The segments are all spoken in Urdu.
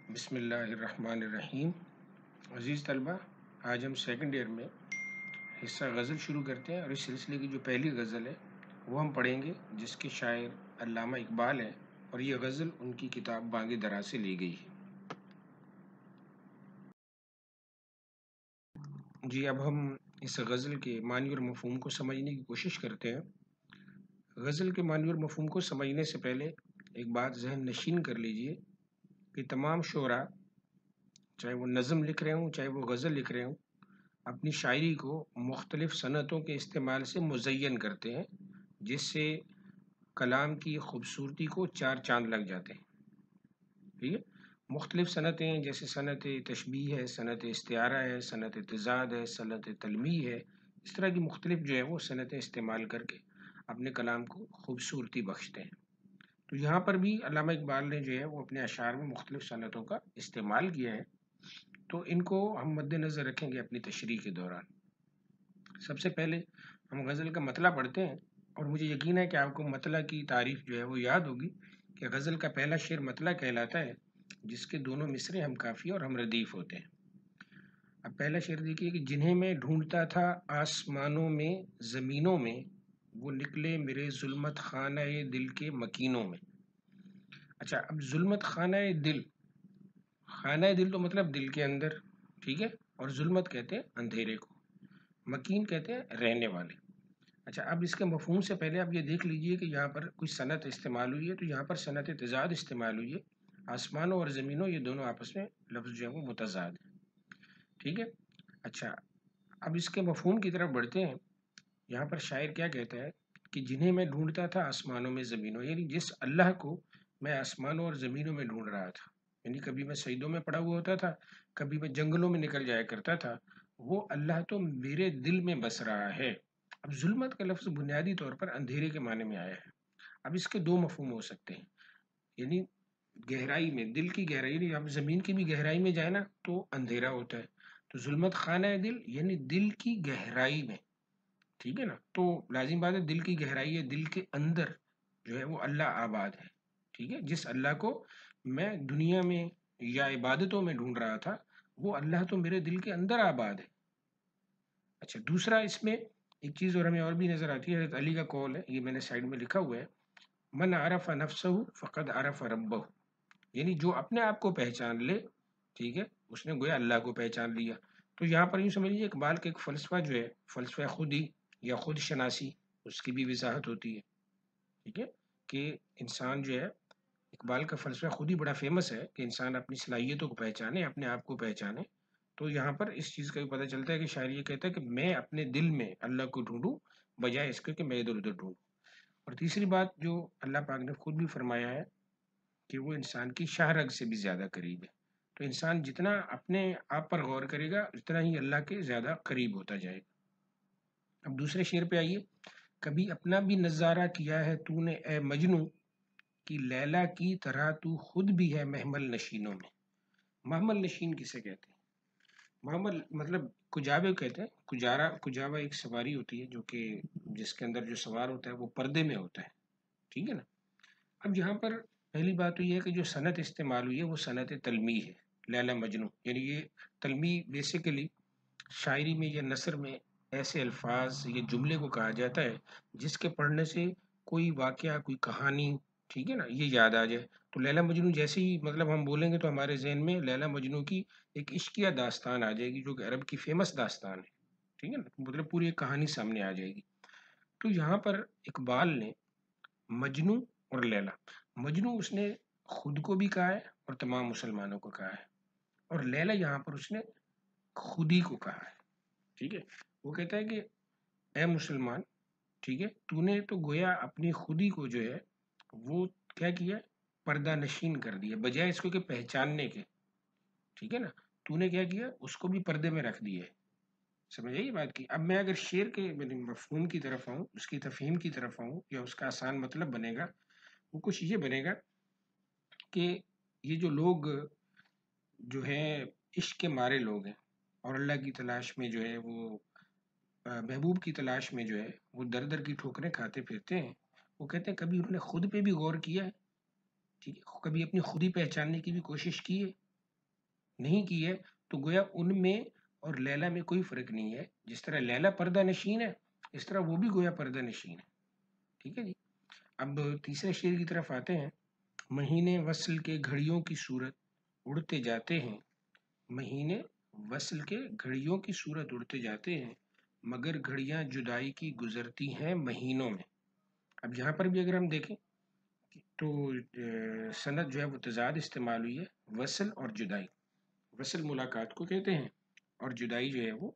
بسم اللہ الرحمن الرحیم۔ عزیز طلبہ، آج ہم سیکنڈ ایئر میں حصہ غزل شروع کرتے ہیں، اور اس سلسلے کی جو پہلی غزل ہے وہ ہم پڑھیں گے، جس کے شاعر علامہ اقبال ہیں، اور یہ غزل ان کی کتاب بانگ درا سے لی گئی ہے۔ جی، اب ہم اس غزل کے معنی اور مفہوم کو سمجھنے کی کوشش کرتے ہیں۔ غزل کے معنی اور مفہوم کو سمجھنے سے پہلے ایک بات ذہن نشین کر لیجئے کہ تمام شعراء، چاہے وہ نظم لکھ رہے ہوں چاہے وہ غزل لکھ رہے ہوں، اپنی شاعری کو مختلف صنعتوں کے استعمال سے مزین کرتے ہیں، جس سے کلام کی خوبصورتی کو چار چاند لگ جاتے ہیں۔ ٹھیک ہے، مختلف صنعتیں جیسے صنعت تشبیہ ہے، صنعت استعارہ ہے، صنعت تضاد ہے، صنعت تلمیح ہے، اس طرح کی مختلف جو ہے وہ صنعتیں استعمال کر کے اپنے کلام کو خوبصورتی بخشتے ہیں۔ تو یہاں پر بھی علامہ اقبال نے جو ہے وہ اپنے اشعار میں مختلف صنعتوں کا استعمال کیا ہے، تو ان کو ہم مد نظر رکھیں گے اپنی تشریح کے دوران۔ سب سے پہلے ہم غزل کا مطلع پڑھتے ہیں، اور مجھے یقین ہے کہ آپ کو مطلع کی تعریف جو ہے وہ یاد ہوگی کہ غزل کا پہلا شعر مطلع کہلاتا ہے، جس کے دونوں مصرے ہم کافی اور ہم ردیف ہوتے ہیں۔ اب پہلا شعر دیکھیے کہ جنہیں میں ڈھونڈتا تھا آسمانوں میں زمینوں میں، وہ نکلے میرے ظلمت خانہ دل کے مکینوں میں۔ اچھا، اب ظلمت خانہ دل تو مطلب دل کے اندر، ٹھیک ہے، اور ظلمت کہتے ہیں اندھیرے کو، مکین کہتے ہیں رہنے والے۔ اچھا، اب اس کے مفہوم سے پہلے آپ یہ دیکھ لیجئے کہ یہاں پر کوئی صنعت استعمال ہوئی ہے، تو یہاں پر صنعت تضاد استعمال ہوئی ہے۔ آسمانوں اور زمینوں، یہ دونوں آپس میں لفظ جو ہے وہ متضاد ہے، ٹھیک ہے۔ اچھا، اب اس کے مفہوم کی طرف بڑھتے ہیں۔ یہاں پر شاعر کیا کہتا ہے کہ جنہیں میں ڈھونڈتا تھا آسمانوں میں زمینوں، یعنی جس اللہ کو میں آسمانوں اور زمینوں میں ڈھونڈ رہا تھا، یعنی کبھی میں سجدوں میں پڑا ہوا ہوتا تھا، کبھی میں جنگلوں میں نکل جایا کرتا تھا، وہ اللہ تو میرے دل میں بس رہا ہے۔ اب ظلمت کا لفظ بنیادی طور پر اندھیرے کے معنی میں آیا ہے۔ اب اس کے دو مفہوم ہو سکتے ہیں، یعنی گہرائی میں، دل کی گہرائی، یعنی اب زمین کی بھی گہرائی میں جائے نا تو اندھیرا ہوتا ہے، تو ظلمت خانہ دل یعنی دل کی گہرائی میں، ٹھیک ہے نا۔ تو لازم بات ہے، دل کی گہرائی ہے، دل کے اندر جو ہے وہ اللہ آباد ہے، ٹھیک ہے۔ جس اللہ کو میں دنیا میں یا عبادتوں میں ڈھونڈ رہا تھا، وہ اللہ تو میرے دل کے اندر آباد ہے۔ اچھا، دوسرا اس میں ایک چیز اور ہمیں اور بھی نظر آتی ہے، حضرت علی کا قول ہے، یہ میں نے سائڈ میں لکھا ہوا ہے، من عرف نفسہ فقد عرف ربہ، یعنی جو اپنے آپ کو پہچان لے، ٹھیک ہے، اس نے گویا اللہ کو پہچان لیا۔ تو یہاں پر یوں سمجھ لیجیے اقبال کا ایک فلسفہ جو ہے، فلسفہ خودی یا خود شناسی، اس کی بھی وضاحت ہوتی ہے، ٹھیک ہے، کہ انسان جو ہے، اقبال کا فلسفہ خود ہی بڑا فیمس ہے کہ انسان اپنی صلاحیتوں کو پہچانے، اپنے آپ کو پہچانے۔ تو یہاں پر اس چیز کا بھی پتہ چلتا ہے کہ شاعر یہ کہتا ہے کہ میں اپنے دل میں اللہ کو ڈھونڈوں، بجائے اس کے کہ میں ادھر ادھر ڈھونڈوں۔ اور تیسری بات جو اللہ پاک نے خود بھی فرمایا ہے کہ وہ انسان کی شاہ رگ سے بھی زیادہ قریب ہے۔ تو انسان جتنا اپنے آپ پر غور کرے گا، اتنا ہی اللہ کے زیادہ قریب ہوتا جائے گا۔ اب دوسرے شعر پہ آئیے، کبھی اپنا بھی نظارہ کیا ہے تو نے اے مجنوں، کہ لیلا کی طرح تو خود بھی ہے محمل نشینوں میں۔ محمل نشین کسے کہتے ہیں؟ محمل مطلب کجاوے کہتے ہیں، کجاوا ایک سواری ہوتی ہے جو کہ جس کے اندر جو سوار ہوتا ہے وہ پردے میں ہوتا ہے، ٹھیک ہے نا۔ اب یہاں پر پہلی بات تو یہ ہے کہ جو صنعت استعمال ہوئی ہے وہ صنعت تلمیح ہے، لیلا مجنوں، یعنی یہ تلمیح بیسیکلی شاعری میں یا نثر میں ایسے الفاظ یا جملے کو کہا جاتا ہے جس کے پڑھنے سے کوئی واقعہ، کوئی کہانی، ٹھیک ہے نا، یہ یاد آ جائے۔ تو لیلا مجنوں جیسے ہی مطلب ہم بولیں گے تو ہمارے ذہن میں لیلا مجنوں کی ایک عشقیہ داستان آ جائے گی، جو کہ عرب کی فیمس داستان ہے، ٹھیک ہے نا، مطلب پوری ایک کہانی سامنے آ جائے گی۔ تو یہاں پر اقبال نے مجنوں اور لیلا، مجنوں اس نے خود کو بھی کہا ہے اور تمام مسلمانوں کو کہا ہے، اور لیلا یہاں پر اس نے خودی کو کہا ہے، ٹھیک ہے۔ وہ کہتا ہے کہ اے مسلمان، ٹھیک ہے، تو نے تو گویا اپنی خودی کو جو ہے وہ کیا کیا، پردہ نشین کر دیا، بجائے اس کو کہ پہچاننے کے، ٹھیک ہے نا، تو نے کیا کیا، اس کو بھی پردے میں رکھ دیا ہے۔ سمجھ آئی یہ بات کی؟ اب میں اگر شعر کے مفہوم کی طرف آؤں، اس کی تفہیم کی طرف آؤں، یا اس کا آسان مطلب بنے گا، وہ کچھ یہ بنے گا کہ یہ جو لوگ جو ہیں عشق کے مارے لوگ ہیں، اور اللہ کی تلاش میں جو ہے وہ محبوب کی تلاش میں جو ہے وہ در در کی ٹھوکریں کھاتے پھرتے ہیں، وہ کہتے ہیں کبھی انہوں نے خود پہ بھی غور کیا ہے، ٹھیک ہے، کبھی اپنی خودی پہچاننے کی بھی کوشش کی ہے، نہیں کی ہے تو گویا ان میں اور لیلا میں کوئی فرق نہیں ہے. جس طرح لیلا پردہ نشین ہے اس طرح وہ بھی گویا پردہ نشین ہے. ٹھیک ہے جی. اب تیسرے شعر کی طرف آتے ہیں. مہینے وصل کے گھڑیوں کی صورت اڑتے جاتے ہیں. مہینے وصل کے گھڑیوں کی صورت اڑتے جاتے ہیں مگر گھڑیاں جدائی کی گزرتی ہیں مہینوں میں. اب یہاں پر بھی اگر ہم دیکھیں تو سند جو ہے وہ تضاد استعمال ہوئی ہے وصل اور جدائی. وصل ملاقات کو کہتے ہیں اور جدائی جو ہے وہ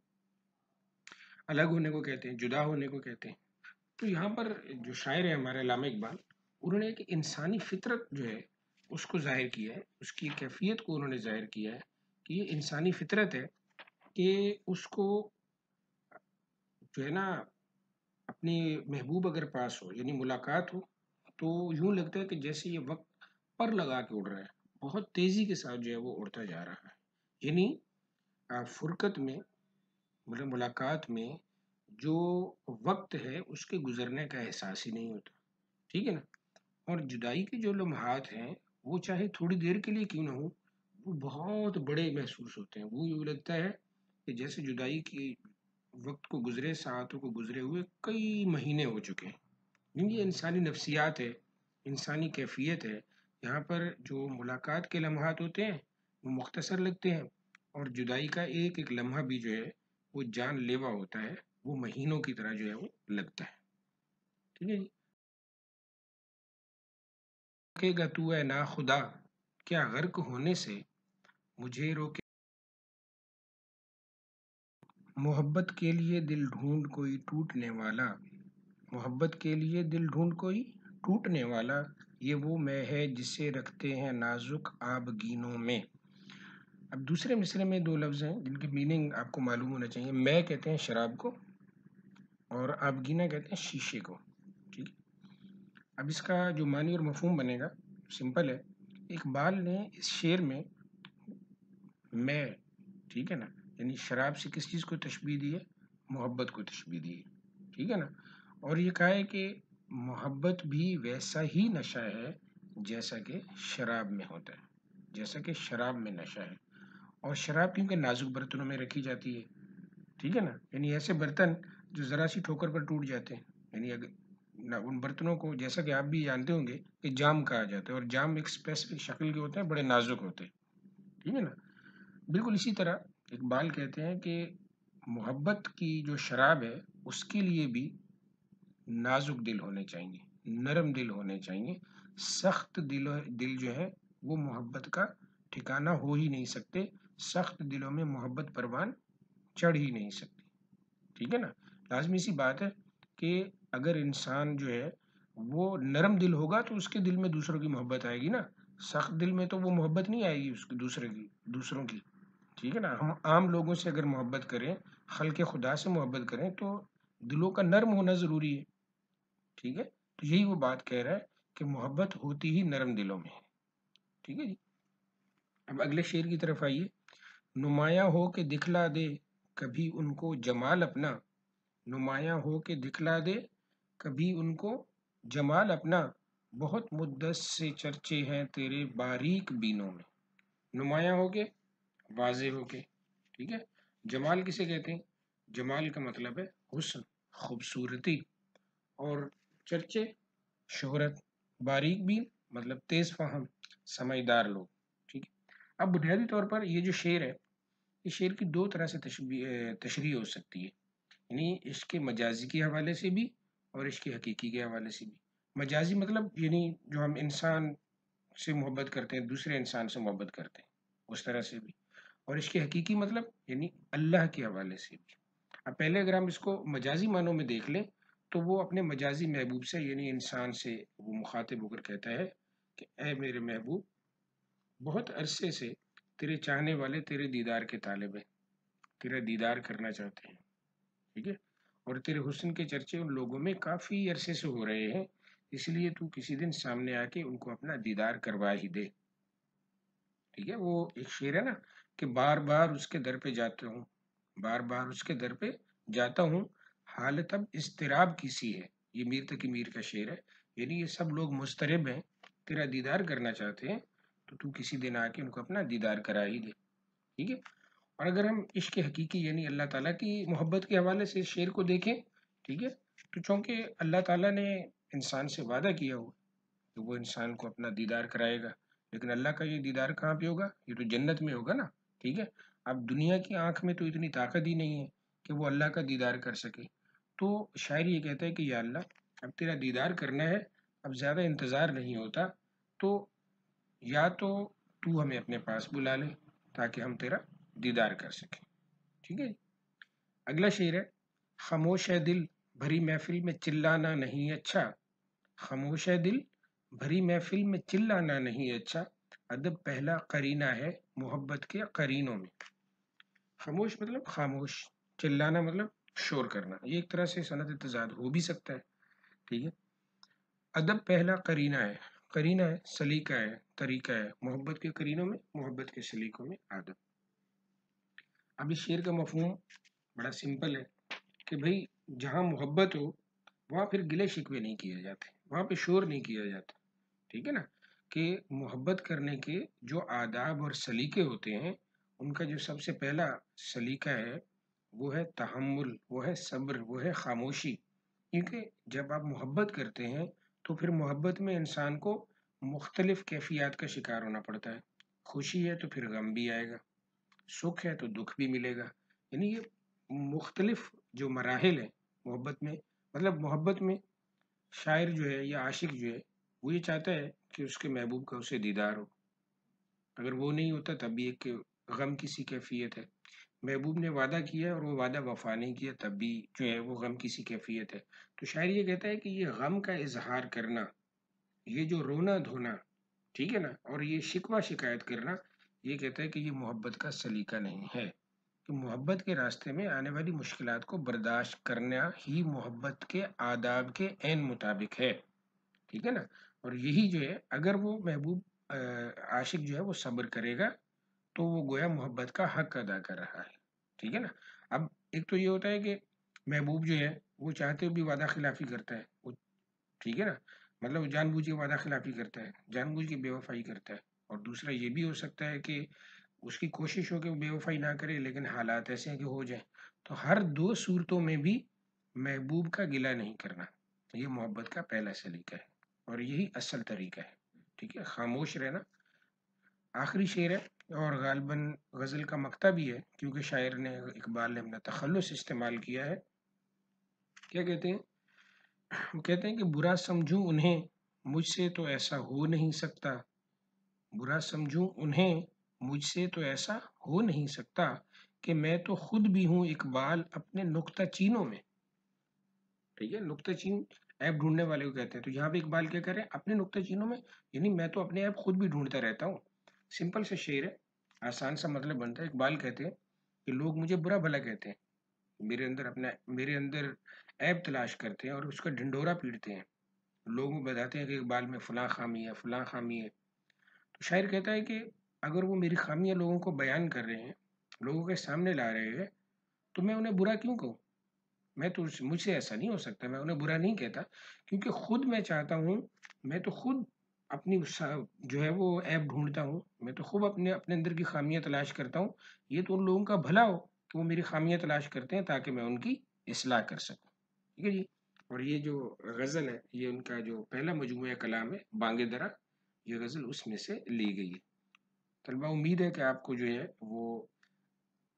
الگ ہونے کو کہتے ہیں, جدا ہونے کو کہتے ہیں. تو یہاں پر جو شاعر ہے ہمارے علامہ اقبال, انہوں نے ایک انسانی فطرت جو ہے اس کو ظاہر کیا ہے, اس کی کیفیت کو انہوں نے ظاہر کیا ہے کہ یہ انسانی فطرت ہے کہ اس کو جو ہے نا اپنی محبوب اگر پاس ہو یعنی ملاقات ہو تو یوں لگتا ہے کہ جیسے یہ وقت پر لگا کے اڑ رہا ہے, بہت تیزی کے ساتھ جو ہے وہ اڑتا جا رہا ہے. یعنی فرقت میں مطلب ملاقات میں جو وقت ہے اس کے گزرنے کا احساس ہی نہیں ہوتا. ٹھیک ہے نا. اور جدائی کے جو لمحات ہیں وہ چاہے تھوڑی دیر کے لیے کیوں نہ ہو وہ بہت بڑے محسوس ہوتے ہیں. وہ یوں لگتا ہے کہ جیسے جدائی کی وقت کو گزرے, ساعتوں کو گزرے ہوئے کئی مہینے ہو چکے ہیں. یہ انسانی نفسیات ہے, انسانی کیفیت ہے. یہاں پر جو ملاقات کے لمحات ہوتے ہیں وہ مختصر لگتے ہیں اور جدائی کا ایک ایک لمحہ بھی جو ہے وہ جان لیوا ہوتا ہے, وہ مہینوں کی طرح جو ہے وہ لگتا ہے. ٹھیک ہے جی. روکے گا تو اے نا خدا کیا غرق ہونے سے مجھے روکے. محبت کے لیے دل ڈھونڈ کوئی ٹوٹنے والا, محبت کے لیے دل ڈھونڈ کوئی ٹوٹنے والا, یہ وہ میں ہے جسے رکھتے ہیں نازک آبگینوں میں. اب دوسرے مصرے میں دو لفظ ہیں جن کی میننگ آپ کو معلوم ہونا چاہیے. میں کہتے ہیں شراب کو اور آبگینہ کہتے ہیں شیشے کو. ٹھیک ہے. اب اس کا جو معنی اور مفہوم بنے گا سمپل ہے. اقبال نے اس شعر میں میں, ٹھیک ہے نا, یعنی شراب سے کس چیز کو تشبیہ دی ہے؟ محبت کو تشبیہ دی ہے. ٹھیک ہے نا. اور یہ کہا ہے کہ محبت بھی ویسا ہی نشہ ہے جیسا کہ شراب میں ہوتا ہے, جیسا کہ شراب میں نشہ ہے. اور شراب کیونکہ نازک برتنوں میں رکھی جاتی ہے, ٹھیک ہے نا, یعنی ایسے برتن جو ذرا سی ٹھوکر پر ٹوٹ جاتے ہیں, یعنی ان برتنوں کو جیسا کہ آپ بھی جانتے ہوں گے کہ جام کہا جاتا ہے, اور جام ایک اسپیسیفک شکل کے ہوتے ہیں, بڑے نازک ہوتے ہیں. ٹھیک ہے نا. بالکل اسی طرح اقبال کہتے ہیں کہ محبت کی جو شراب ہے اس کے لیے بھی نازک دل ہونے چاہیے, نرم دل ہونے چاہیے. سخت دل جو ہے وہ محبت کا ٹھکانہ ہو ہی نہیں سکتے. سخت دلوں میں محبت پروان چڑھ ہی نہیں سکتی. ٹھیک ہے نا. لازمی سی بات ہے کہ اگر انسان جو ہے وہ نرم دل ہوگا تو اس کے دل میں دوسروں کی محبت آئے گی نا. سخت دل میں تو وہ محبت نہیں آئے گی اس کی دوسروں کی. ٹھیک ہے نا. ہم عام لوگوں سے اگر محبت کریں, خلق خدا سے محبت کریں تو دلوں کا نرم ہونا ضروری ہے. ٹھیک ہے. تو یہی وہ بات کہہ رہا ہے کہ محبت ہوتی ہی نرم دلوں میں ہے. ٹھیک ہے جی. اب اگلے شعر کی طرف آئیے. نمایاں ہو کے دکھلا دے کبھی ان کو جمال اپنا, نمایاں ہو کے دکھلا دے کبھی ان کو جمال اپنا, بہت مدت سے چرچے ہیں تیرے باریک بینوں میں. نمایاں ہو کے, واضح ہو کے. ٹھیک ہے. جمال کسے کہتے ہیں؟ جمال کا مطلب ہے حسن, خوبصورتی, اور چرچے شہرت. باریک بین مطلب تیز فہم, سمجھدار لوگ. ٹھیک ہے. اب بنیادی طور پر یہ جو شعر ہے اس شعر کی دو طرح سے تشریح ہو سکتی ہے, یعنی اس کے مجازی کے حوالے سے بھی اور اس کے حقیقی کے حوالے سے بھی. مجازی مطلب یعنی جو ہم انسان سے محبت کرتے ہیں, دوسرے انسان سے محبت کرتے ہیں, اس طرح سے بھی. اور اس کے حقیقی مطلب یعنی اللہ کے حوالے سے بھی. اب پہلے اگر ہم اس کو مجازی معنوں میں دیکھ لیں تو وہ اپنے مجازی محبوب سے یعنی انسان سے وہ مخاطب ہو کر کہتا ہے کہ اے میرے محبوب, بہت عرصے سے تیرے چاہنے والے تیرے دیدار کے طالب ہیں, تیرا دیدار کرنا چاہتے ہیں. ٹھیک ہے. اور تیرے حسن کے چرچے ان لوگوں میں کافی عرصے سے ہو رہے ہیں, اس لیے تو کسی دن سامنے آ کے ان کو اپنا دیدار کروا ہی دے. ٹھیک ہے. وہ ایک شعر ہے نا کہ بار بار اس کے در پہ جاتا ہوں, بار بار اس کے در پہ جاتا ہوں, حالت اب اضطراب کی سی ہے. یہ میر تقی میر کا شعر ہے. یعنی یہ سب لوگ مضطرب ہیں, تیرا دیدار کرنا چاہتے ہیں, تو کسی دن آ کے ان کو اپنا دیدار کرا ہی دے. ٹھیک ہے. اور اگر ہم عشق حقیقی یعنی اللہ تعالیٰ کی محبت کے حوالے سے اس شعر کو دیکھیں، ٹھیک ہے، تو چونکہ اللہ تعالیٰ نے انسان سے وعدہ کیا ہوا کہ وہ انسان کو اپنا دیدار کرائے گا، لیکن اللہ کا یہ دیدار کہاں پہ ہوگا؟ یہ تو جنت میں ہوگا نا. ٹھیک ہے. اب دنیا کی آنکھ میں تو اتنی طاقت ہی نہیں ہے کہ وہ اللہ کا دیدار کر سکے. تو شاعر یہ کہتا ہے کہ یا اللہ، اب تیرا دیدار کرنا ہے، اب زیادہ انتظار نہیں ہوتا، تو یا تو ہمیں اپنے پاس بلا لے تاکہ ہم تیرا دیدار کر سکیں. ٹھیک ہے. اگلا شعر ہے، خاموش ہے دل بھری محفل میں چلانا نہیں اچھا، خاموش ہے دل بھری محفل میں چلانا نہیں اچھا، ادب پہلا قرینہ ہے محبت کے قرینوں میں. خاموش مطلب خاموش، چلانا مطلب شور کرنا، یہ ایک طرح سے صنعت تضاد ہو بھی سکتا ہے. ٹھیک ہے. ادب پہلا قرینہ ہے، قرینہ ہے سلیقہ ہے طریقہ ہے، محبت کے قرینوں میں، محبت کے سلیقوں میں ادب. اب اس شعر کا مفہوم بڑا سمپل ہے کہ بھئی جہاں محبت ہو وہاں پھر گلے شکوے نہیں کیے جاتے، وہاں پہ شور نہیں کیا جاتا. ٹھیک ہے نا. کہ محبت کرنے کے جو آداب اور سلیقے ہوتے ہیں، ان کا جو سب سے پہلا سلیقہ ہے وہ ہے تحمل، وہ ہے صبر، وہ ہے خاموشی. کیونکہ جب آپ محبت کرتے ہیں تو پھر محبت میں انسان کو مختلف کیفیات کا شکار ہونا پڑتا ہے. خوشی ہے تو پھر غم بھی آئے گا، سکھ ہے تو دکھ بھی ملے گا. یعنی یہ مختلف جو مراحل ہیں محبت میں. مطلب محبت میں شاعر جو ہے یا عاشق جو ہے وہ یہ چاہتا ہے کہ اس کے محبوب کا اسے دیدار ہو. اگر وہ نہیں ہوتا تب بھی ایک غم کی سی کیفیت ہے. محبوب نے وعدہ کیا اور وہ وعدہ وفا نہیں کیا تب بھی جو ہے وہ غم کی سی کیفیت ہے. تو شاعر یہ کہتا ہے کہ یہ غم کا اظہار کرنا، یہ جو رونا دھونا، ٹھیک ہے نا، اور یہ شکوہ شکایت کرنا، یہ کہتا ہے کہ یہ محبت کا سلیقہ نہیں ہے. کہ محبت کے راستے میں آنے والی مشکلات کو برداشت کرنا ہی محبت کے آداب کے عین مطابق ہے. ٹھیک ہے نا. اور یہی جو ہے اگر وہ محبوب عاشق جو ہے وہ صبر کرے گا تو وہ گویا محبت کا حق ادا کر رہا ہے. ٹھیک ہے نا. اب ایک تو یہ ہوتا ہے کہ محبوب جو ہے وہ چاہتے ہوئے بھی وعدہ خلافی کرتا ہے وہ، ٹھیک ہے نا، مطلب وہ جان بوجھ کے وعدہ خلافی کرتا ہے، جان بوجھ کے بے وفائی کرتا ہے. اور دوسرا یہ بھی ہو سکتا ہے کہ اس کی کوشش ہو کہ وہ بے وفائی نہ کرے لیکن حالات ایسے ہیں کہ ہو جائیں. تو ہر دو صورتوں میں بھی محبوب کا گلہ نہیں کرنا، یہ محبت کا پہلا سلیقہ ہے اور یہی اصل طریقہ ہے. ٹھیک ہے. خاموش رہنا. آخری شعر ہے اور غالباً غزل کا مقطع بھی ہے کیونکہ شاعر نے اقبال نے اپنا تخلص استعمال کیا ہے. کیا کہتے ہیں؟ وہ کہتے ہیں کہ برا سمجھوں انہیں مجھ سے تو ایسا ہو نہیں سکتا، برا سمجھوں انہیں مجھ سے تو ایسا ہو نہیں سکتا کہ میں تو خود بھی ہوں اقبال اپنے نقطہ چینوں میں. ٹھیک ہے. نقطہ چین ایپ ڈھونڈنے والے کو کہتے ہیں. تو یہاں پہ اقبال کیا کریں اپنے نقطہ چینوں میں، یعنی میں تو اپنے ایپ خود بھی ڈھونڈتا رہتا ہوں. سمپل سے شعر ہے، آسان سا مطلب بنتا ہے. اقبال کہتے ہیں کہ لوگ مجھے برا بھلا کہتے ہیں، میرے اندر عیب تلاش کرتے ہیں اور اس کا ڈھنڈورا پیٹتے ہیں. لوگوں بتاتے ہیں کہ اقبال میں فلاں خامی ہے، فلاں خامی ہے. تو شاعر کہتا ہے کہ اگر وہ میری خامیاں لوگوں کو بیان کر رہے ہیں، لوگوں کے سامنے لا رہے ہیں، تو میں انہیں برا کیوں کہوں؟ میں تو مجھ سے ایسا نہیں ہو سکتا، میں انہیں برا نہیں کہتا کیونکہ خود میں چاہتا ہوں، میں تو خود اپنی جو ہے وہ عیب ڈھونڈتا ہوں، میں تو خوب اپنے اندر کی خامیاں تلاش کرتا ہوں. یہ تو ان لوگوں کا بھلا ہو کہ وہ میری خامیاں تلاش کرتے ہیں تاکہ میں ان کی اصلاح کر سکوں. ٹھیک ہے جی. اور یہ جو غزل ہے یہ ان کا جو پہلا مجموعہ کلام ہے بانگ درا، یہ غزل اس میں سے لی گئی ہے. طلبہ امید ہے کہ آپ کو جو ہے وہ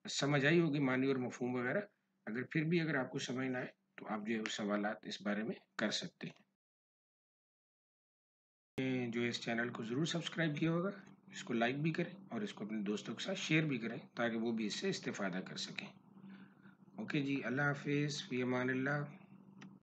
سمجھ آئی ہوگی معنی اور مفہوم وغیرہ. اگر پھر بھی اگر آپ کو سمجھ نہ آئے تو آپ جو ہے سوالات اس بارے میں کر سکتے ہیں. جو اس چینل کو ضرور سبسکرائب کیا ہوگا، اس کو لائک بھی کریں اور اس کو اپنے دوستوں کے ساتھ شیئر بھی کریں تاکہ وہ بھی اس سے استفادہ کر سکیں. اوکے جی. اللہ حافظ. فی امان اللہ.